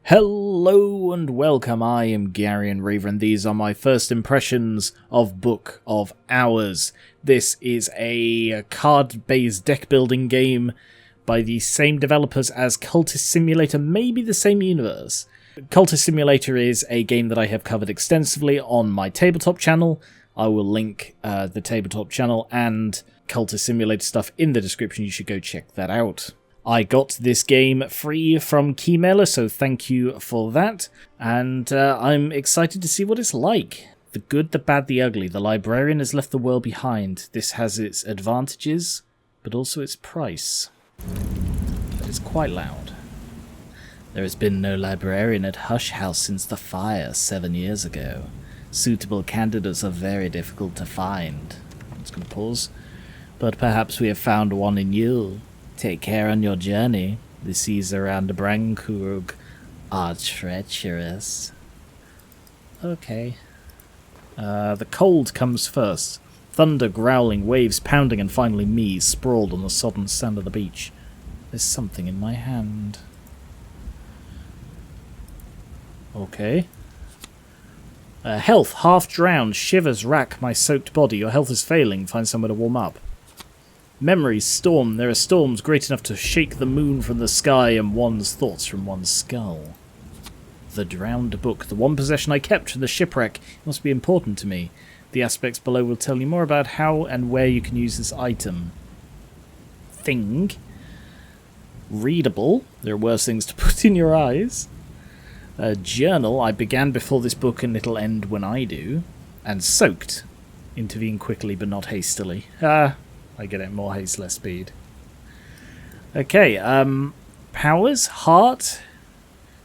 Hello and welcome, I am Geran and these are my first impressions of Book of Hours. This is a card-based deck-building game by the same developers as Cultist Simulator, maybe the same universe. Cultist Simulator is a game that I have covered extensively on my tabletop channel. I will link the tabletop channel and Cultist Simulator stuff in the description, you should go check that out. I got this game free from Keymailer, so thank you for that. And I'm excited to see what it's like. The good, the bad, the ugly. The librarian has left the world behind. This has its advantages, but also its price. That is quite loud. There has been no librarian at Hush House since the fire 7 years ago. Suitable candidates are very difficult to find. I'm just going to pause. But perhaps we have found one in you. Take care on your journey. The seas around Brankrug are treacherous. Okay. The cold comes first. Thunder growling, waves pounding, and finally me, sprawled on the sodden sand of the beach. There's something in my hand. Okay. Health, half drowned, shivers rack my soaked body. Your health is failing, find somewhere to warm up. Memories, storm. There are storms great enough to shake the moon from the sky and one's thoughts from one's skull. The drowned book. The one possession I kept from the shipwreck must be important to me. The aspects below will tell you more about how and where you can use this item. Thing. Readable. There are worse things to put in your eyes. Journal. I began before this book and it'll end when I do. And soaked. Intervene quickly but not hastily. I get it, more haste, less speed. Okay, powers, heart,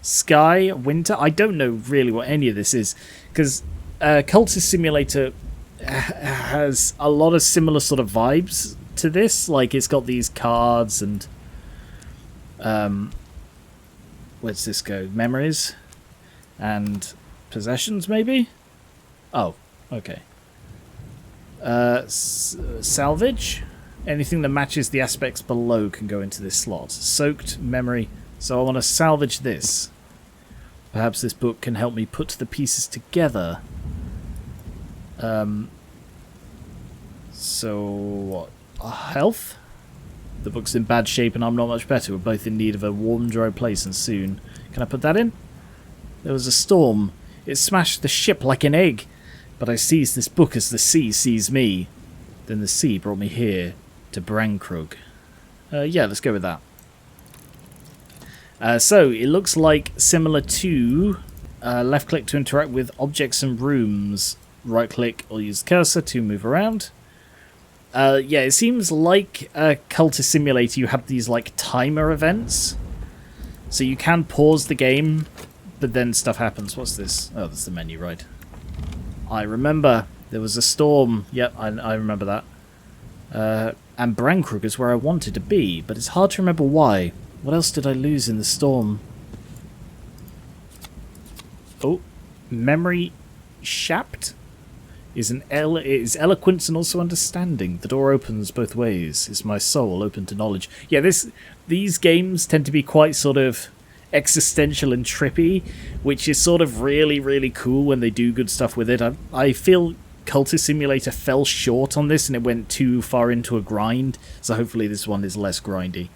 sky, winter. I don't know really what any of this is, because Cultist Simulator has a lot of similar sort of vibes to this. Like, it's got these cards and... where's this go? Memories? And possessions, maybe? Oh, okay. Salvage. Anything that matches the aspects below can go into this slot. Soaked, memory. So I want to salvage this. Perhaps this book can help me put the pieces together. So what? Health? The book's in bad shape and I'm not much better. We're both in need of a warm, dry place and soon. Can I put that in? There was a storm. It smashed the ship like an egg. But I seized this book as the sea sees me. Then the sea brought me here, to Brankrug. Yeah, let's go with that. So, it looks like similar to left click to interact with objects and rooms. Right click or use cursor to move around. Yeah, it seems like Cultist Simulator, you have these like timer events. So you can pause the game, but then stuff happens. What's this? Oh, that's the menu, right. I remember. There was a storm. Yep, I remember that. And Brankrug is where I wanted to be, but it's hard to remember why. What else did I lose in the storm? Oh, memory shapt is eloquence and also understanding. The door opens both ways. Is my soul open to knowledge? Yeah, these games tend to be quite sort of existential and trippy, which is sort of really, really cool when they do good stuff with it. I feel Cultist Simulator fell short on this and it went too far into a grind, so hopefully this one is less grindy.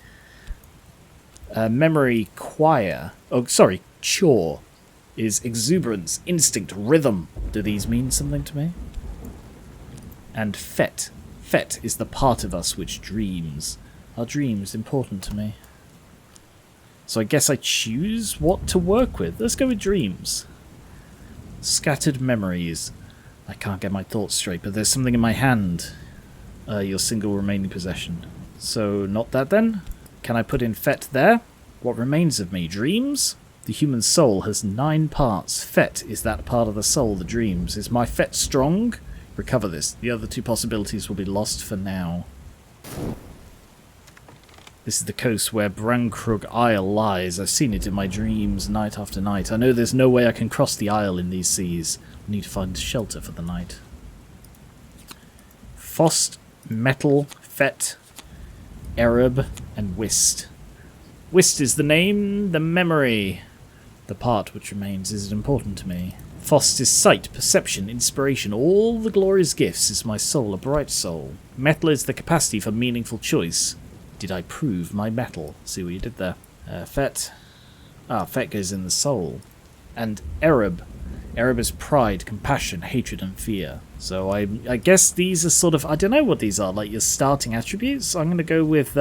Memory choir. Oh, sorry, chore is exuberance, instinct, rhythm. Do these mean something to me? And fet. Fet is the part of us which dreams. Are dreams important to me? So I guess I choose what to work with. Let's go with dreams. Scattered memories. I can't get my thoughts straight, but there's something in my hand. Your single remaining possession. So not that then? Can I put in Fet there? What remains of me? Dreams? The human soul has 9 parts. Fet is that part of the soul, the dreams. Is my Fet strong? Recover this. The other 2 possibilities will be lost for now. This is the coast where Brankrug Isle lies. I've seen it in my dreams night after night. I know there's no way I can cross the isle in these seas. I need to find shelter for the night. Fost, Metal, Fet, Ereb, and Whist. Whist is the name, the memory. The part which remains is important to me. Fost is sight, perception, inspiration, all the glorious gifts. Is my soul a bright soul? Metal is the capacity for meaningful choice. Did I prove my metal? See what you did there. Fet. Fet goes in the soul. And Ereb. Ereb is pride, compassion, hatred, and fear. So I guess these are sort of... I don't know what these are, like your starting attributes? I'm going to go with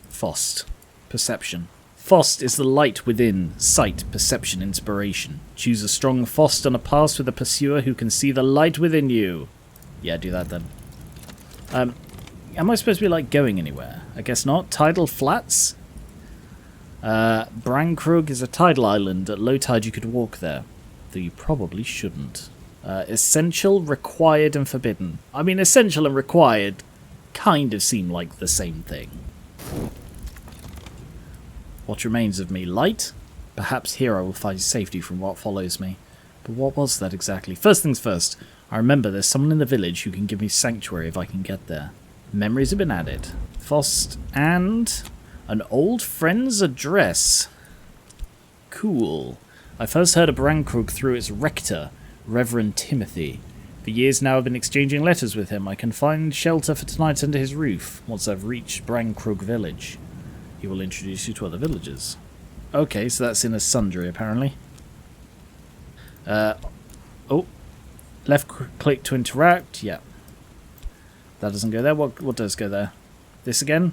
Fost. Perception. Fost is the light within, sight, perception, inspiration. Choose a strong Fost on a path with a pursuer who can see the light within you. Yeah, do that then. Am I supposed to be, like, going anywhere? I guess not. Tidal flats? Brankrug is a tidal island. At low tide you could walk there. Though you probably shouldn't. Essential, required, and forbidden. I mean, essential and required kind of seem like the same thing. What remains of me? Light? Perhaps here I will find safety from what follows me. But what was that exactly? First things first, I remember there's someone in the village who can give me sanctuary if I can get there. Memories have been added. Fost and an old friend's address. Cool. I first heard of Brankrug through its rector, Reverend Timothy. For years now I've been exchanging letters with him. I can find shelter for tonight under his roof once I've reached Brankrug village. He will introduce you to other villagers. Okay, so that's in a sundry, apparently. Left click to interact. Yeah. That doesn't go there. What does go there? This again?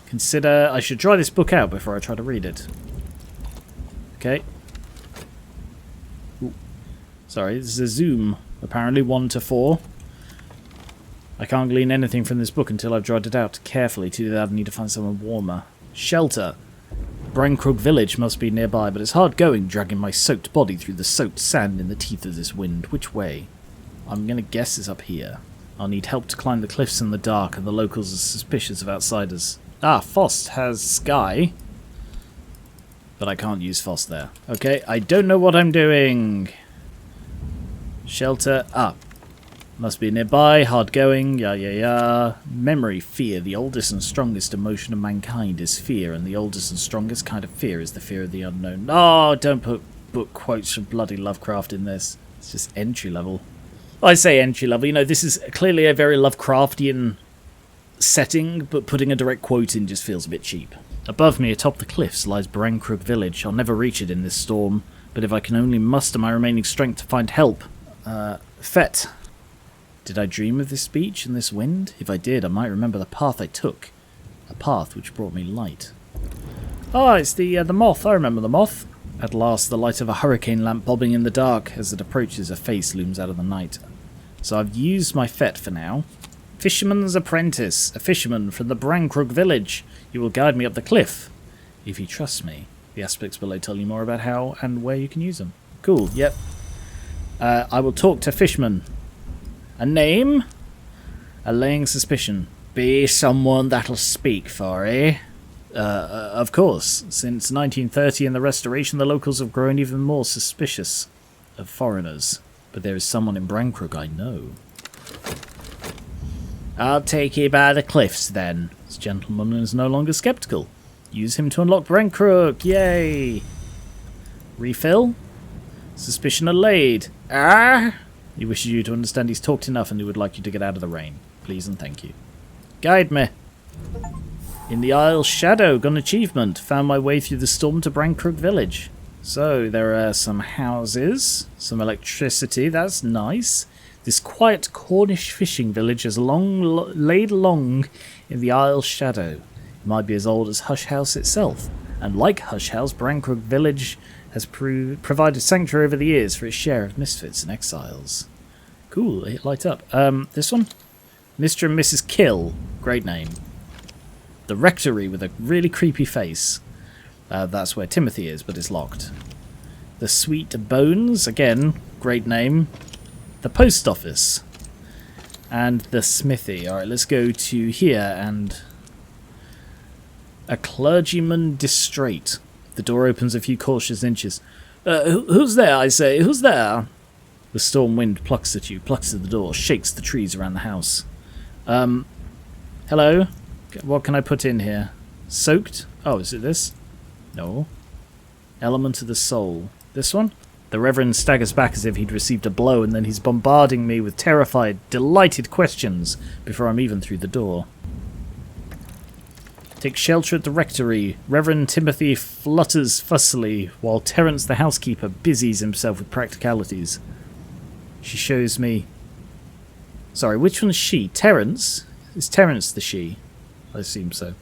Consider... I should try this book out before I try to read it. Okay. Ooh. Sorry, this is a zoom. Apparently 1 to 4. I can't glean anything from this book until I've dried it out carefully. To do that I need to find somewhere warmer. Shelter. Brankrug village must be nearby, but it's hard going dragging my soaked body through the soaked sand in the teeth of this wind. Which way? I'm going to guess it's up here. I'll need help to climb the cliffs in the dark, and the locals are suspicious of outsiders. Fost has sky. But I can't use Fost there. Okay, I don't know what I'm doing. Shelter. Must be nearby, hard going, yeah. Memory, fear. The oldest and strongest emotion of mankind is fear, and the oldest and strongest kind of fear is the fear of the unknown. Oh, don't put book quotes from bloody Lovecraft in this. It's just entry level. I say entry level, you know, this is clearly a very Lovecraftian setting, but putting a direct quote in just feels a bit cheap. Above me, atop the cliffs, lies Brankrug village. I'll never reach it in this storm, but if I can only muster my remaining strength to find help. Fet. Did I dream of this speech and this wind? If I did, I might remember the path I took. A path which brought me light. Oh, it's the moth. I remember the moth. At last, the light of a hurricane lamp bobbing in the dark. As it approaches, a face looms out of the night. So I've used my Fet for now. Fisherman's apprentice. A fisherman from the Brankrug village. You will guide me up the cliff. If you trust me. The aspects below tell you more about how and where you can use them. Cool, yep. I will talk to Fishman. A name? Allaying suspicion. Be someone that'll speak for, eh? Of course. Since 1930 and the Restoration, the locals have grown even more suspicious of foreigners. But there is someone in Brankrug I know. I'll take you by the cliffs, then. This gentleman is no longer skeptical. Use him to unlock Brankrug. Yay! Refill? Suspicion allayed. He wishes you to understand he's talked enough and he would like you to get out of the rain. Please and thank you. Guide me. In the Isle Shadow, got an achievement. Found my way through the storm to Brankrug village. So, there are some houses, some electricity, that's nice. This quiet Cornish fishing village is laid long in the Isle Shadow. It might be as old as Hush House itself. And like Hush House, Brankrug village has provided sanctuary over the years for its share of misfits and exiles. Cool, it light up. This one? Mr. and Mrs. Kill. Great name. The Rectory with a really creepy face. That's where Timothy is, but it's locked. The Sweet Bones. Again, great name. The Post Office. And the Smithy. Alright, let's go to here and... A clergyman distraite. The door opens a few cautious inches. Who's there, I say? Who's there? The storm wind plucks at you, plucks at the door, shakes the trees around the house. Hello? What can I put in here? Soaked? Oh, is it this? No. Element of the soul. This one? The Reverend staggers back as if he'd received a blow, and then he's bombarding me with terrified, delighted questions before I'm even through the door. Take shelter at the rectory. Reverend Timothy flutters fussily, while Terence the housekeeper busies himself with practicalities. She shows me... Sorry, which one's she? Terence? Is Terence the she? I assume so.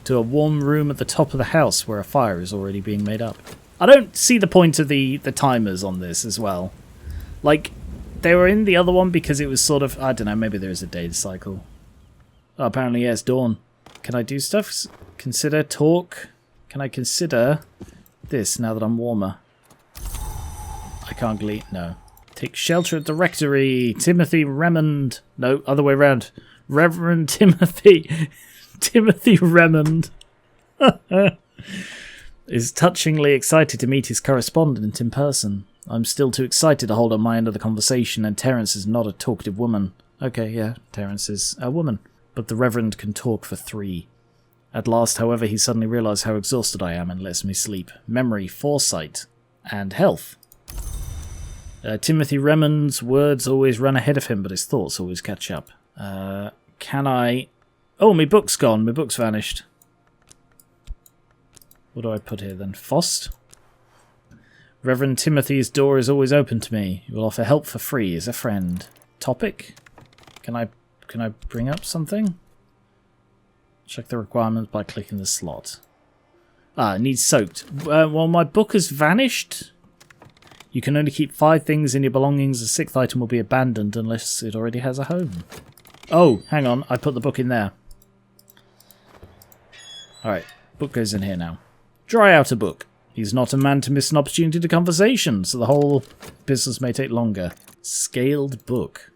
To a warm room at the top of the house where a fire is already being made up. I don't see the point of the timers on this as well. Like, they were in the other one because it was sort of... I don't know, maybe there is a day cycle. Oh, apparently, yes, dawn. Can I do stuff? Consider, talk. Can I consider this now that I'm warmer? I can't glean. No. Take shelter at the rectory. Timothy Remmond. No, other way around. Reverend Timothy. Timothy Remmond. Is touchingly excited to meet his correspondent in person. I'm still too excited to hold on my end of the conversation, and Terence is not a talkative woman. Okay, yeah, Terence is a woman. But the Reverend can talk for 3. At last, however, he suddenly realised how exhausted I am and lets me sleep. Memory, foresight, and health. Timothy Remmond's words always run ahead of him, but his thoughts always catch up. Can I... Oh, my book's gone. My book's vanished. What do I put here then? Fost? Reverend Timothy's door is always open to me. He will offer help for free as a friend. Topic? Can I bring up something? Check the requirements by clicking the slot. Ah, it needs soaked. Well, my book has vanished. You can only keep 5 things in your belongings. The 6th item will be abandoned unless it already has a home. Oh, hang on. I put the book in there. Alright, book goes in here now. Dry out a book. He's not a man to miss an opportunity to conversation, so the whole business may take longer. Scaled book.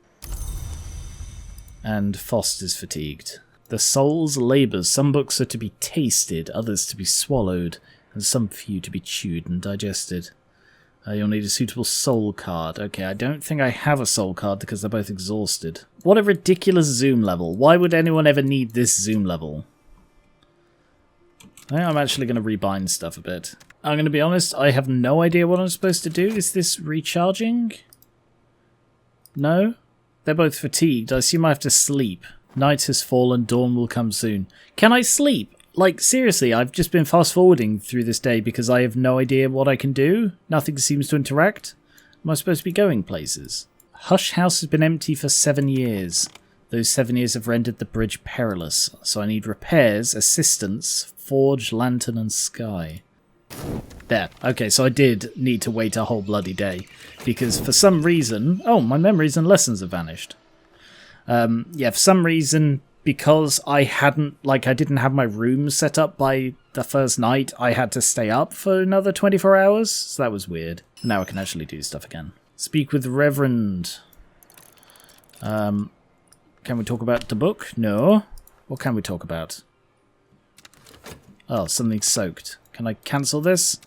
And Fost is fatigued. The soul's labours. Some books are to be tasted, others to be swallowed, and some few to be chewed and digested. You'll need a suitable soul card. Okay, I don't think I have a soul card because they're both exhausted. What a ridiculous zoom level. Why would anyone ever need this zoom level? I think I'm actually going to rebind stuff a bit. I'm going to be honest, I have no idea what I'm supposed to do. Is this recharging? No? They're both fatigued. I assume I have to sleep. Night has fallen, dawn will come soon. Can I sleep? Like, seriously, I've just been fast-forwarding through this day because I have no idea what I can do. Nothing seems to interact. Am I supposed to be going places? Hush House has been empty for 7 years. Those 7 years have rendered the bridge perilous, so I need repairs, assistance, forge, lantern, and sky. There. Okay, so I did need to wait a whole bloody day, because for some reason... Oh, my memories and lessons have vanished. Yeah, for some reason... Because I didn't have my room set up by the first night, I had to stay up for another 24 hours, so that was weird. Now I can actually do stuff again. Speak with the Reverend. Can we talk about the book? No. What can we talk about? Oh, something's soaked. Can I cancel this?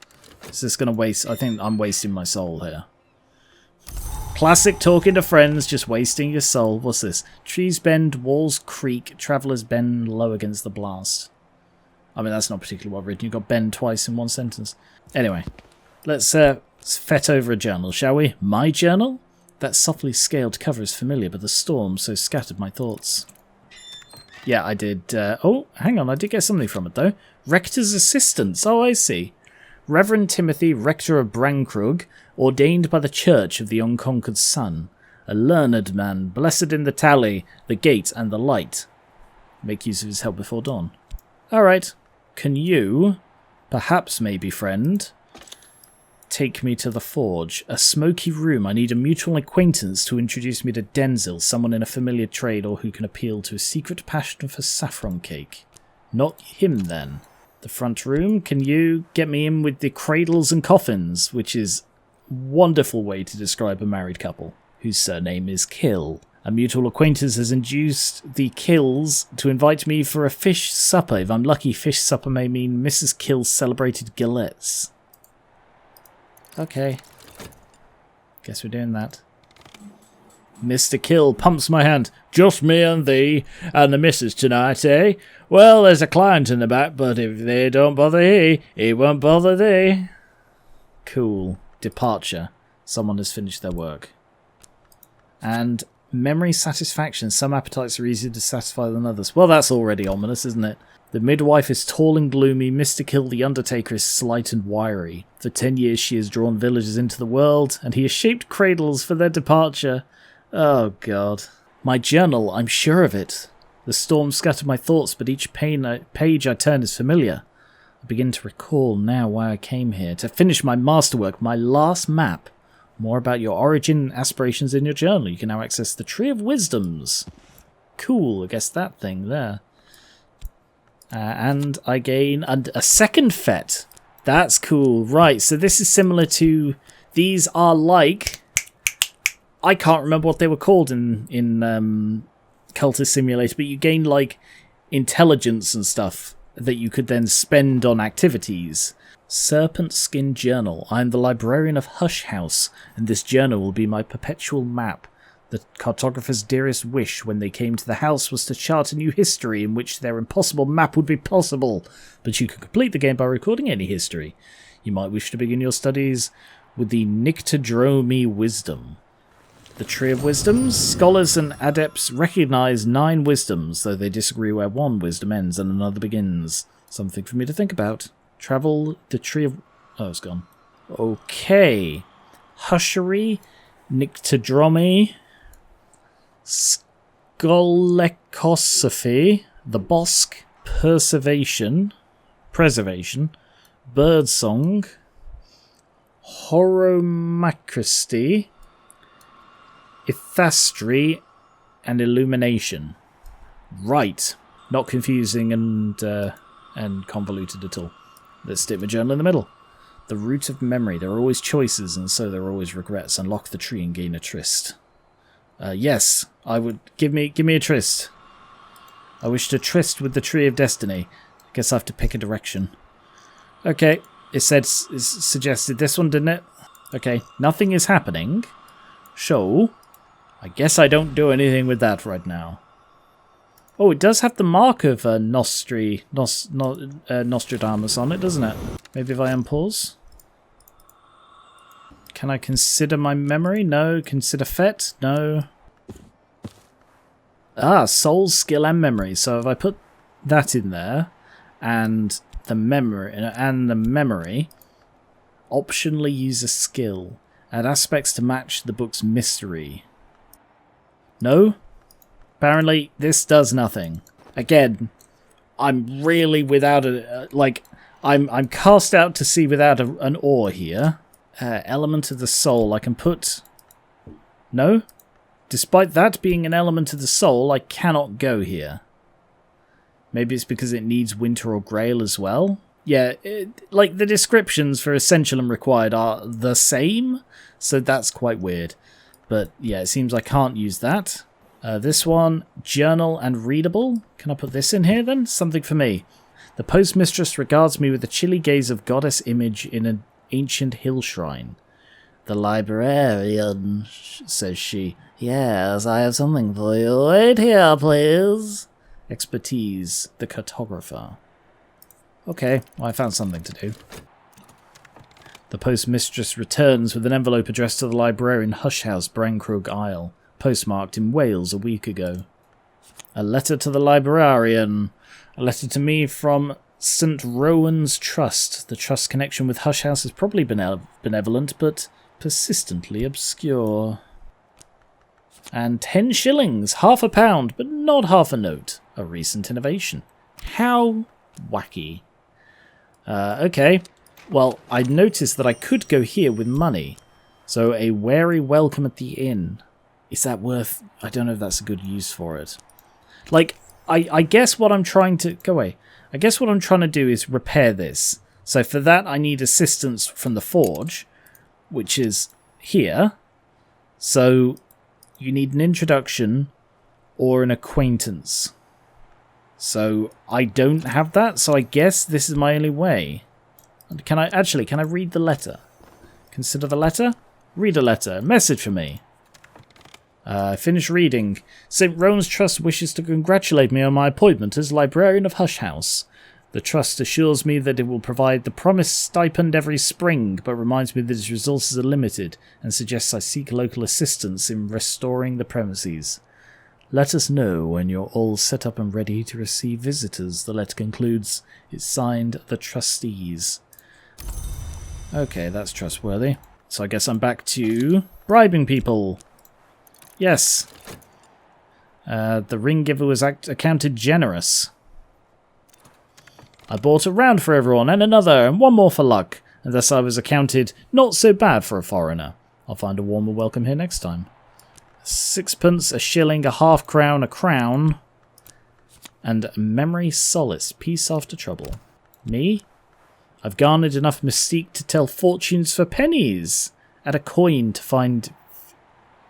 Is this going to waste... I think I'm wasting my soul here. Classic talking to friends, just wasting your soul. What's this? Trees bend, walls creak, travellers bend low against the blast. I mean, that's not particularly well written. You've got bend twice in one sentence. Anyway, let's fet over a journal, shall we? My journal? That softly scaled cover is familiar, but the storm so scattered my thoughts. Yeah, I did. Oh, hang on, I did get something from it, though. Rector's assistants. Oh, I see. Reverend Timothy, Rector of Brankrug, ordained by the Church of the Unconquered Sun, a learned man, blessed in the tally, the gate, and the light. Make use of his help before dawn. Alright. Can you, perhaps maybe friend, take me to the forge? A smoky room. I need a mutual acquaintance to introduce me to Denzil, someone in a familiar trade or who can appeal to a secret passion for saffron cake. Not him, then. The front room. Can you get me in with the cradles and coffins, which is a wonderful way to describe a married couple, whose surname is Kill. A mutual acquaintance has induced the Kills to invite me for a fish supper. If I'm lucky, fish supper may mean Mrs. Kill's celebrated galettes. Okay. Guess we're doing that. Mr. Kill pumps my hand. Just me and thee, and the missus tonight, eh? Well, there's a client in the back, but if they don't bother he won't bother thee. Cool. Departure. Someone has finished their work. And memory satisfaction. Some appetites are easier to satisfy than others. Well, that's already ominous, isn't it? The midwife is tall and gloomy. Mr. Kill, the undertaker, is slight and wiry. For 10 years she has drawn villagers into the world, and he has shaped cradles for their departure. Oh, God. My journal, I'm sure of it. The storm scattered my thoughts, but each page I turn is familiar. I begin to recall now why I came here. To finish my masterwork, my last map. More about your origin and aspirations in your journal. You can now access the Tree of Wisdoms. Cool, I guess that thing there. And I gain a second fet. That's cool. Right, so this is similar to... These are like... I can't remember what they were called in Cultist Simulator, but you gain, like, intelligence and stuff that you could then spend on activities. Serpent Skin Journal. I am the librarian of Hush House, and this journal will be my perpetual map. The cartographer's dearest wish when they came to the house was to chart a new history in which their impossible map would be possible, but you can complete the game by recording any history. You might wish to begin your studies with the Nyctodromy Wisdom. The Tree of Wisdoms. Scholars and adepts recognize 9 wisdoms, though they disagree where one wisdom ends and another begins. Something for me to think about. Travel the Tree of... Oh, it's gone. Okay. Hushery, Nyctodromy, Skolekosophy, the Bosque, Preservation, Birdsong, Horomacristy, Ithastry, and Illumination. Right. Not confusing and convoluted at all. Let's stick my journal in the middle. The root of memory. There are always choices, and so there are always regrets. Unlock the tree and gain a tryst. Yes, I would... Give me a tryst. I wish to tryst with the Tree of Destiny. I guess I have to pick a direction. Okay, it suggested this one, didn't it? Okay, nothing is happening. So, I guess I don't do anything with that right now. Oh, it does have the mark of Nostradamus on it, doesn't it? Maybe if I unpause. Can I consider my memory? No. Consider fet? No. Ah, soul, skill, and memory. So if I put that in there, and the memory, optionally use a skill. Add aspects to match the book's mystery. No? Apparently, this does nothing. Again, I'm really without a... I'm cast out to sea without an oar here. Element of the soul. I can put... No? Despite that being an element of the soul, I cannot go here. Maybe it's because it needs winter or grail as well? Yeah, the descriptions for essential and required are the same, so that's quite weird. But yeah, it seems I can't use that. This one, journal and readable. Can I put this in here then? Something for me. The postmistress regards me with the chilly gaze of goddess image in an ancient hill shrine. The librarian, says she. Yes, I have something for you. Wait here, please. Expertise, the cartographer. Okay, well, I found something to do. The postmistress returns with an envelope addressed to the librarian Hush House, Brankrug Isle. Postmarked in Wales a week ago. A letter to the librarian. A letter to me from St. Rowan's Trust. The trust connection with Hush House is probably benevolent, but persistently obscure. And 10 shillings, half a pound, but not half a note. A recent innovation. How wacky. Okay. Well, I noticed that I could go here with money. So a wary welcome at the inn. Is that worth... I don't know if that's a good use for it. I guess what I'm trying to... Go away. I guess what I'm trying to do is repair this. So for that, I need assistance from the forge, which is here. So you need an introduction or an acquaintance. So I don't have that, so I guess this is my only way. Can I read the letter? Consider the letter? Read a letter. Message for me. Finish reading. St. Rowan's Trust wishes to congratulate me on my appointment as librarian of Hush House. The trust assures me that it will provide the promised stipend every spring, but reminds me that its resources are limited and suggests I seek local assistance in restoring the premises. Let us know when you're all set up and ready to receive visitors. The letter concludes. It's signed the trustees. Okay, that's trustworthy. So I guess I'm back to bribing people. Yes. The ring giver was accounted generous. I bought a round for everyone, and another, and one more for luck, and thus I was accounted not so bad for a foreigner. I'll find a warmer welcome here next time. 6pence, a shilling, a half-crown, a crown, and memory solace, peace after trouble. Me? I've garnered enough mystique to tell fortunes for pennies. Add a coin to find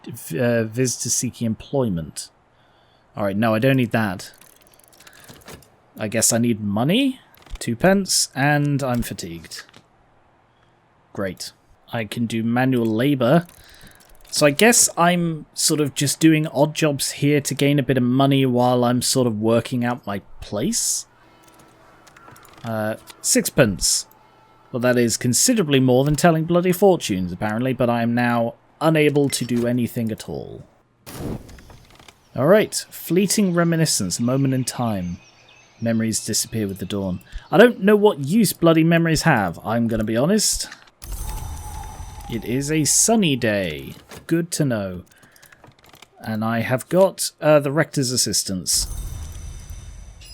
visitors seeking employment. Alright, no, I don't need that. I guess I need money? 2pence, and I'm fatigued. Great. I can do manual labour. So I guess I'm sort of just doing odd jobs here to gain a bit of money while I'm sort of working out my place. 6pence. Well, that is considerably more than telling bloody fortunes, apparently, but I am now unable to do anything at all. Alright, fleeting reminiscence, a moment in time. Memories disappear with the dawn. I don't know what use bloody memories have, I'm going to be honest. It is a sunny day. Good to know. And I have got the rector's assistance.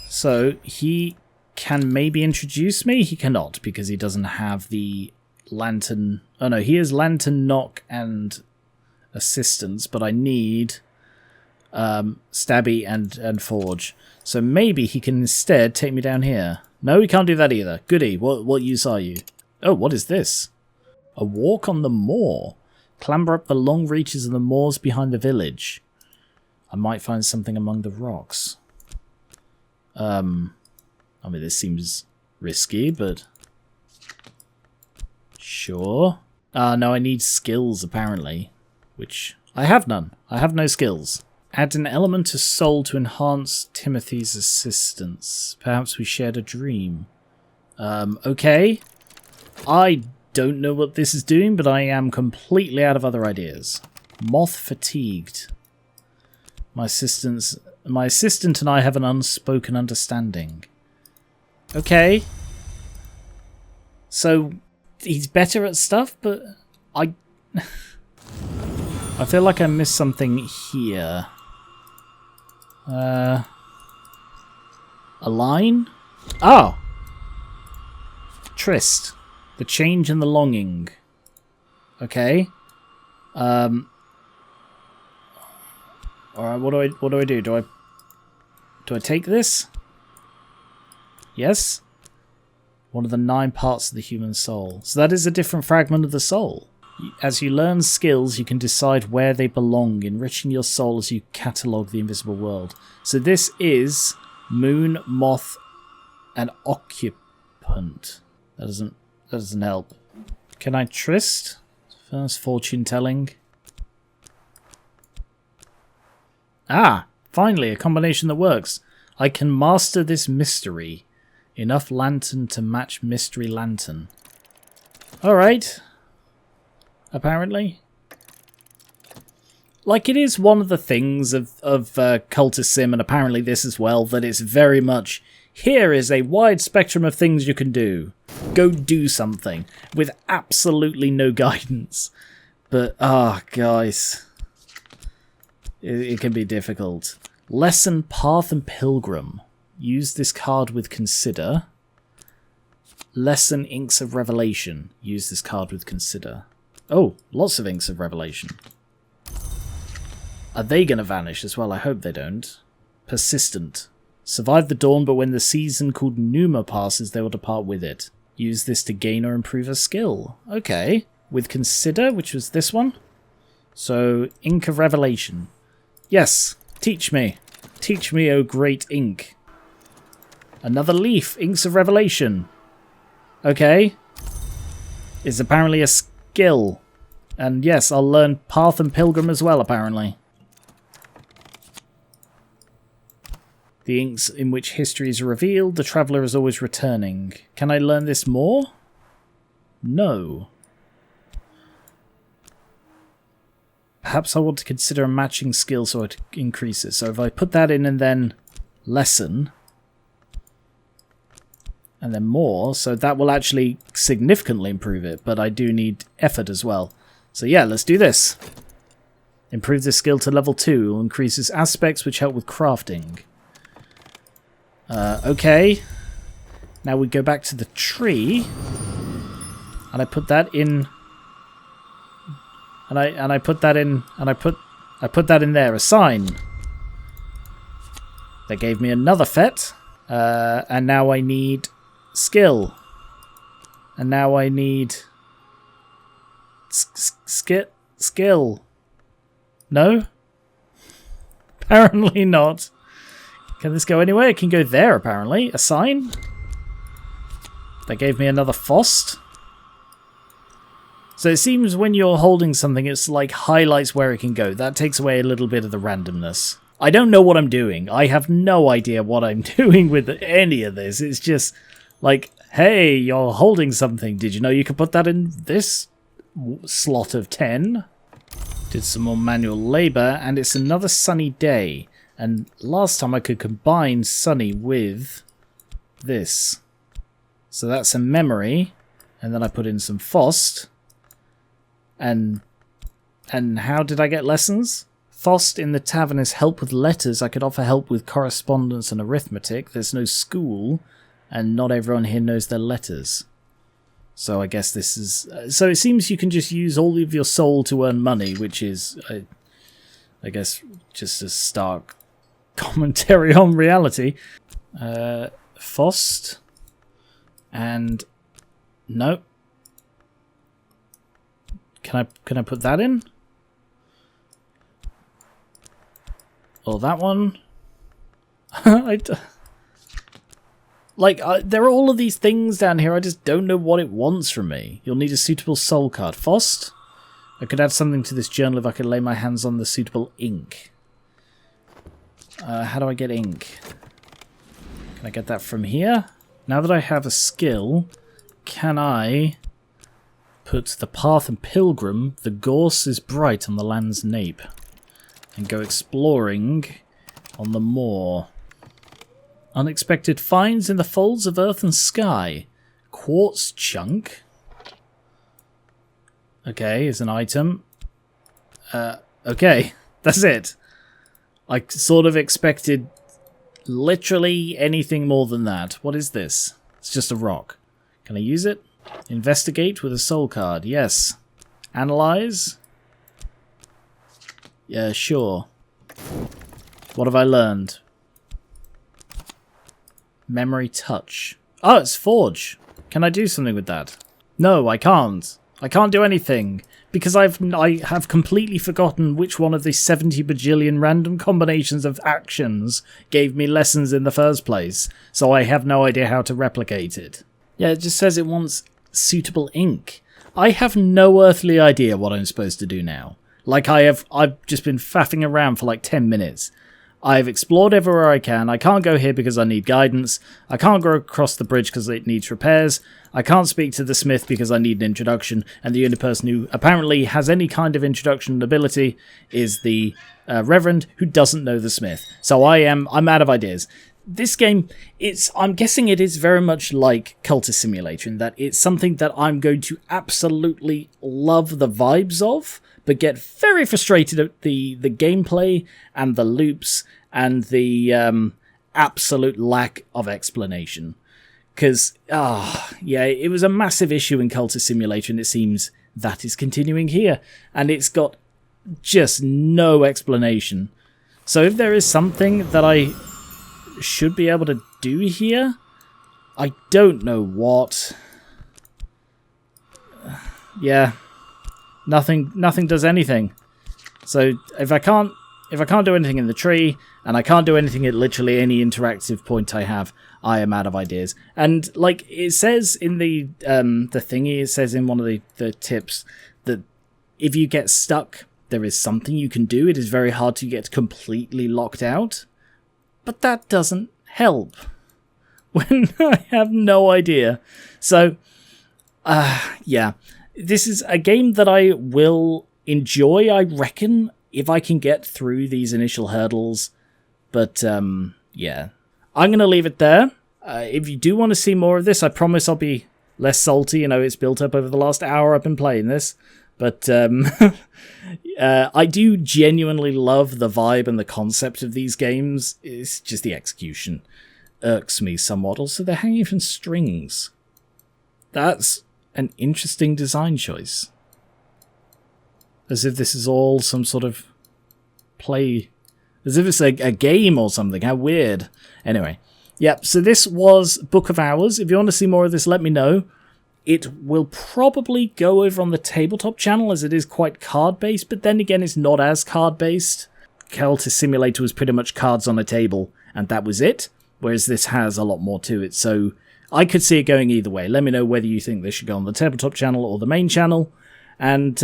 So he can maybe introduce me? He cannot, because he doesn't have the lantern. Oh no, he has lantern, knock, and assistance, but I need stabby and forge. So maybe he can instead take me down here. No, he can't do that either. Goody, what use are you? Oh, what is this? A walk on the moor. Clamber up the long reaches of the moors behind the village. I might find something among the rocks. I mean, this seems risky, but sure. No, I need skills, apparently. Which, I have none. I have no skills. Add an element of soul to enhance Timothy's assistance. Perhaps we shared a dream. Okay. I don't know what this is doing, but I am completely out of other ideas. Moth fatigued. My assistant and I have an unspoken understanding. Okay. So, he's better at stuff, but I feel like I missed something here. A line? Oh! Tryst. The change and the longing. Okay. Alright, what do I do? Do I take this? Yes? One of the 9 parts of the human soul. So that is a different fragment of the soul. As you learn skills, you can decide where they belong, enriching your soul as you catalogue the invisible world. So this is Moon, Moth, and Occupant. That doesn't help. Can I Tryst? First fortune telling. Ah! Finally, a combination that works. I can master this mystery. Enough lantern to match mystery lantern. Alright. Apparently. Like, it is one of the things of Cultist Sim, and apparently this as well, that it's very much, here is a wide spectrum of things you can do. Go do something, with absolutely no guidance. But, guys. It can be difficult. Lesson, Path, and Pilgrim. Use this card with Consider. Lesson, Inks of Revelation. Use this card with Consider. Oh, lots of Inks of Revelation. Are they going to vanish as well? I hope they don't. Persistent. Survive the dawn, but when the season called Numa passes, they will depart with it. Use this to gain or improve a skill. Okay. With Consider, which was this one. So, Ink of Revelation. Yes, teach me. Teach me, O great ink. Another leaf, Inks of Revelation. Okay. It's apparently a skill. And yes, I'll learn Path and Pilgrim as well, apparently. The inks in which history is revealed, the traveller is always returning. Can I learn this more? No. Perhaps I want to consider a matching skill so it increases. So if I put that in and then lesson, and then more, so that will actually significantly improve it, but I do need effort as well. So yeah, let's do this. Improve this skill to level 2. Increases aspects which help with crafting. Okay. Now we go back to the tree, and I put that in, and I put that in, and I put that in there. A sign. That gave me another fet, and now I need skill, and now I need skill. No? Apparently not. Can this go anywhere? It can go there, apparently. A sign? That gave me another Fost. So it seems when you're holding something, it's like highlights where it can go. That takes away a little bit of the randomness. I don't know what I'm doing. I have no idea what I'm doing with any of this. It's just like, hey, you're holding something. Did you know you could put that in this slot of 10? Did some more manual labour, and it's another sunny day. And last time I could combine sunny with this. So that's a memory. And then I put in some Fost. And how did I get lessons? Fost in the tavern is help with letters. I could offer help with correspondence and arithmetic. There's no school, and not everyone here knows their letters. So I guess this is... so it seems you can just use all of your soul to earn money, which is, I guess, just a stark commentary on reality. Fost. And... no. Can I put that in? Or that one? There are all of these things down here. I just don't know what it wants from me. You'll need a suitable soul card. Fost? I could add something to this journal if I could lay my hands on the suitable ink. How do I get ink? Can I get that from here? Now that I have a skill, can I put the path and pilgrim, the gorse is bright on the land's nape, and go exploring on the moor. Unexpected finds in the folds of earth and sky. Quartz chunk. Okay, is an item. Okay, that's it. I sort of expected literally anything more than that. What is this? It's just a rock. Can I use it? Investigate with a soul card. Yes. Analyze. Yeah, sure. What have I learned? Memory touch. Oh, it's forge. Can I do something with that? No, I can't. I can't do anything because I have completely forgotten which one of the 70 bajillion random combinations of actions gave me lessons in the first place, so I have no idea how to replicate it. Yeah, it just says it wants suitable ink. I have no earthly idea what I'm supposed to do now. I've just been faffing around for like 10 minutes. I've explored everywhere I can. I can't go here because I need guidance. I can't go across the bridge because it needs repairs. I can't speak to the smith because I need an introduction. And the only person who apparently has any kind of introduction ability is the reverend who doesn't know the smith. So I'm out of ideas. This game, I'm guessing it is very much like Cultist Simulator in that it's something that I'm going to absolutely love the vibes of, but get very frustrated at the gameplay and the loops and the absolute lack of explanation. Because, yeah, it was a massive issue in Cultist Simulator, and it seems that is continuing here. And it's got just no explanation. So if there is something that I should be able to do here, I don't know what. Yeah. Nothing does anything. So if I can't do anything in the tree, and I can't do anything at literally any interactive point I have, I am out of ideas. And like it says in the thingy, it says in one of the tips that if you get stuck, there is something you can do. It is very hard to get completely locked out. but that doesn't help when I have no idea. So, yeah, this is a game that I will enjoy, I reckon, if I can get through these initial hurdles. But, yeah, I'm going to leave it there. If you do want to see more of this, I promise I'll be less salty. You know, it's built up over the last hour I've been playing this. But I do genuinely love the vibe and the concept of these games. It's just the execution irks me somewhat. Also, they're hanging from strings. That's an interesting design choice. As if this is all some sort of play. As if it's a game or something. How weird. Anyway. Yep, so this was Book of Hours. If you want to see more of this, let me know. It will probably go over on the tabletop channel, as it is quite card-based, but then again, it's not as card-based. Cultist Simulator was pretty much cards on a table, and that was it, whereas this has a lot more to it, so I could see it going either way. Let me know whether you think this should go on the tabletop channel or the main channel, and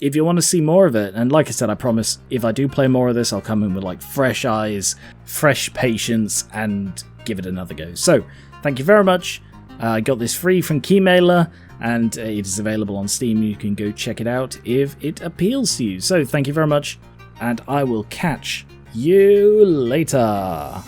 if you want to see more of it, and like I said, I promise, if I do play more of this, I'll come in with like fresh eyes, fresh patience, and give it another go. So, thank you very much. I got this free from Keymailer, and it is available on Steam. You can go check it out if it appeals to you. So, thank you very much, and I will catch you later.